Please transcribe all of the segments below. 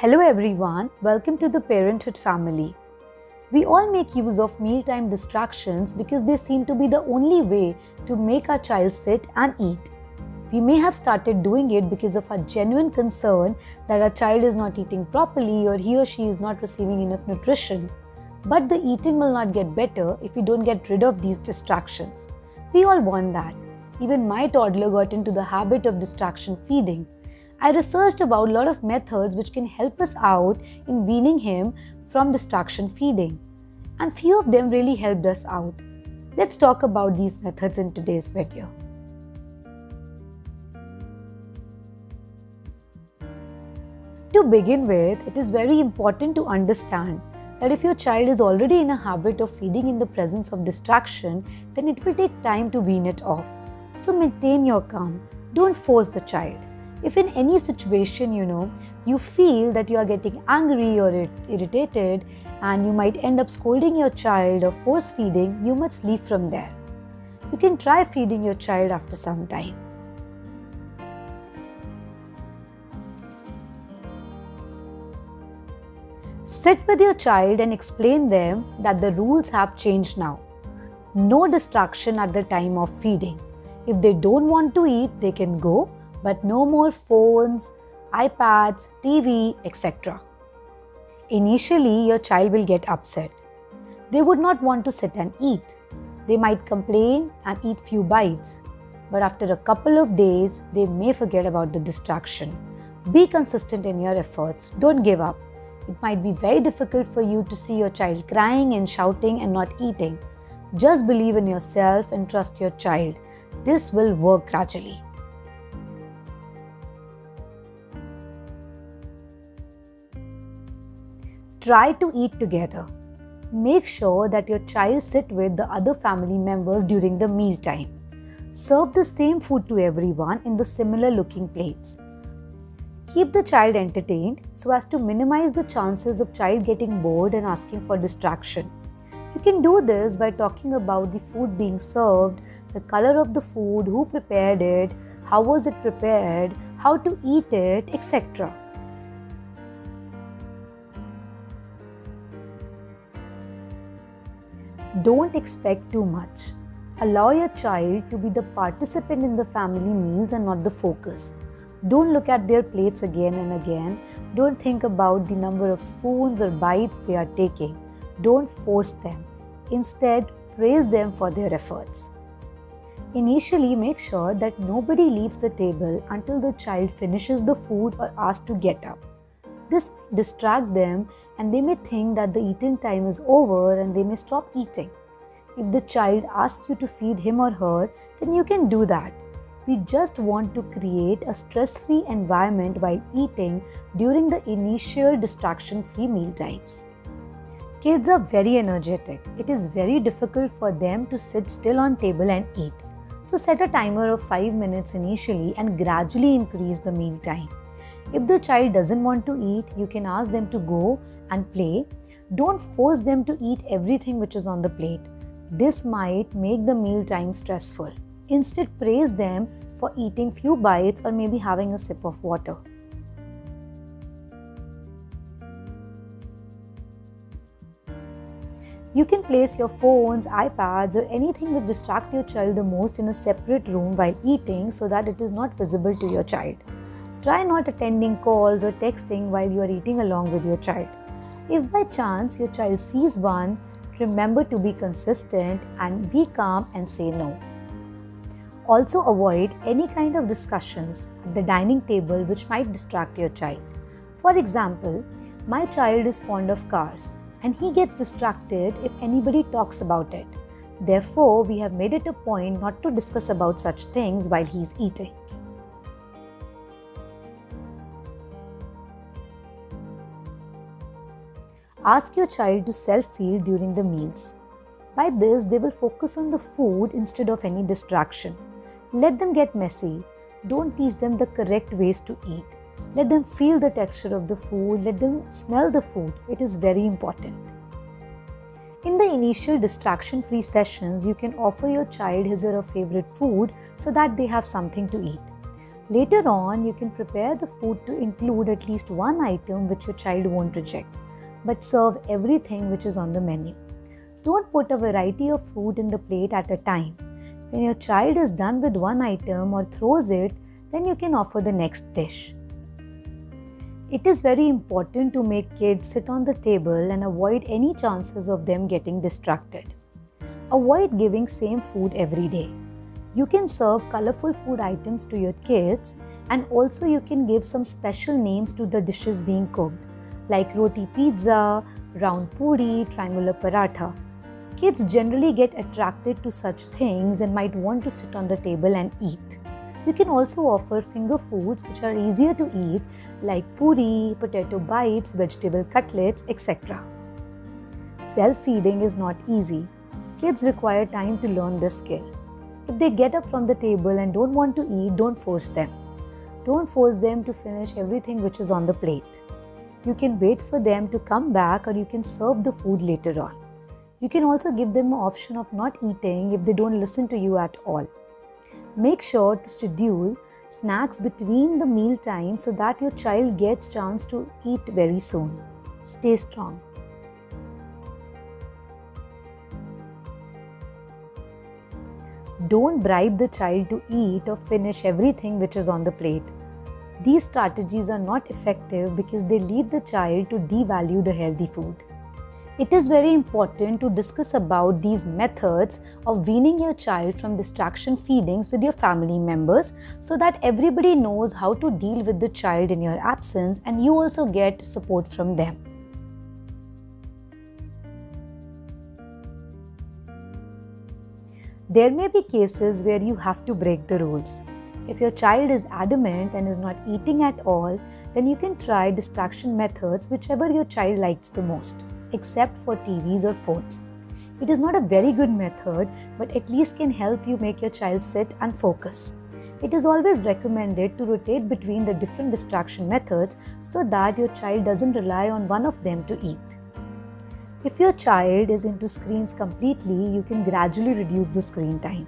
Hello everyone, welcome to the Parenthood family. We all make use of mealtime distractions because they seem to be the only way to make our child sit and eat. We may have started doing it because of our genuine concern that our child is not eating properly or he or she is not receiving enough nutrition. But the eating will not get better if we don't get rid of these distractions. We all want that. Even my toddler got into the habit of distraction feeding. I researched about a lot of methods which can help us out in weaning him from distraction feeding. And few of them really helped us out. Let's talk about these methods in today's video. To begin with, it is very important to understand that if your child is already in a habit of feeding in the presence of distraction, then it will take time to wean it off. So maintain your calm. Don't force the child. If in any situation, you feel that you are getting angry or irritated and you might end up scolding your child or force feeding, you must leave from there. You can try feeding your child after some time. Sit with your child and explain them that the rules have changed now. No distraction at the time of feeding. If they don't want to eat, they can go, but no more phones, iPads, TV, etc. Initially, your child will get upset. They would not want to sit and eat. They might complain and eat few bites. But after a couple of days, they may forget about the distraction. Be consistent in your efforts. Don't give up. It might be very difficult for you to see your child crying and shouting and not eating. Just believe in yourself and trust your child. This will work gradually. Try to eat together. Make sure that your child sit with the other family members during the meal time. Serve the same food to everyone in the similar looking plates. Keep the child entertained so as to minimize the chances of child getting bored and asking for distraction. You can do this by talking about the food being served, the color of the food, who prepared it, how was it prepared, how to eat it, etc. Don't expect too much. Allow your child to be the participant in the family meals and not the focus. Don't look at their plates again and again. Don't think about the number of spoons or bites they are taking. Don't force them. Instead, praise them for their efforts. Initially, make sure that nobody leaves the table until the child finishes the food or asks to get up. This may distract them and they may think that the eating time is over and they may stop eating. If the child asks you to feed him or her, then you can do that. We just want to create a stress-free environment while eating during the initial distraction-free meal times. Kids are very energetic. It is very difficult for them to sit still on table and eat. So set a timer of 5 minutes initially and gradually increase the meal time. If the child doesn't want to eat, you can ask them to go and play. Don't force them to eat everything which is on the plate. This might make the meal time stressful. Instead, praise them for eating few bites or maybe having a sip of water. You can place your phones, iPads or anything which distracts your child the most in a separate room while eating so that it is not visible to your child. Try not attending calls or texting while you are eating along with your child. If by chance your child sees one, remember to be consistent and be calm and say no. Also avoid any kind of discussions at the dining table which might distract your child. For example, my child is fond of cars and he gets distracted if anybody talks about it. Therefore, we have made it a point not to discuss about such things while he is eating. Ask your child to self-feed during the meals. By this, they will focus on the food instead of any distraction. Let them get messy. Don't teach them the correct ways to eat. Let them feel the texture of the food. Let them smell the food. It is very important. In the initial distraction-free sessions, you can offer your child his or her favorite food so that they have something to eat. Later on, you can prepare the food to include at least one item which your child won't reject, but serve everything which is on the menu. Don't put a variety of food in the plate at a time. When your child is done with one item or throws it, then you can offer the next dish. It is very important to make kids sit on the table and avoid any chances of them getting distracted. Avoid giving same food every day. You can serve colorful food items to your kids, and also you can give some special names to the dishes being cooked, like roti pizza, round puri, triangular paratha. Kids generally get attracted to such things and might want to sit on the table and eat. You can also offer finger foods which are easier to eat, like puri, potato bites, vegetable cutlets, etc. Self-feeding is not easy. Kids require time to learn this skill. If they get up from the table and don't want to eat, don't force them. Don't force them to finish everything which is on the plate. You can wait for them to come back, or you can serve the food later on. You can also give them an option of not eating if they don't listen to you at all. Make sure to schedule snacks between the meal time so that your child gets chance to eat very soon. Stay strong. Don't bribe the child to eat or finish everything which is on the plate. These strategies are not effective because they lead the child to devalue the healthy food. It is very important to discuss about these methods of weaning your child from distraction feedings with your family members so that everybody knows how to deal with the child in your absence, and you also get support from them. There may be cases where you have to break the rules. If your child is adamant and is not eating at all, then you can try distraction methods whichever your child likes the most, except for TVs or phones. It is not a very good method, but at least can help you make your child sit and focus. It is always recommended to rotate between the different distraction methods so that your child doesn't rely on one of them to eat. If your child is into screens completely, you can gradually reduce the screen time.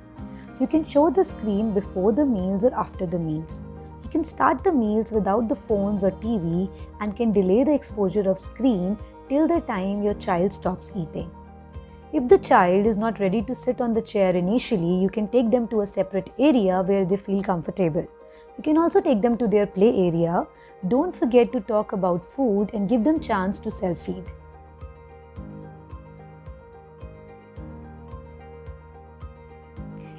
You can show the screen before the meals or after the meals. You can start the meals without the phones or TV and can delay the exposure of screen till the time your child stops eating. If the child is not ready to sit on the chair initially, you can take them to a separate area where they feel comfortable. You can also take them to their play area. Don't forget to talk about food and give them chance to self-feed.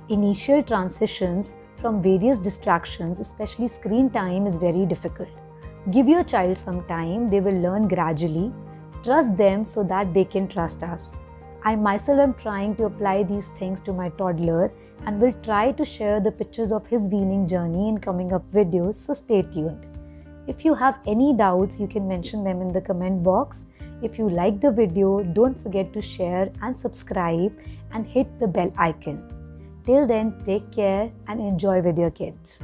Initial transitions from various distractions, especially screen time, is very difficult. Give your child some time, they will learn gradually. Trust them so that they can trust us. I myself am trying to apply these things to my toddler and will try to share the pictures of his weaning journey in coming up videos, so stay tuned. If you have any doubts, you can mention them in the comment box. If you like the video, don't forget to share and subscribe and hit the bell icon. Till then, take care and enjoy with your kids.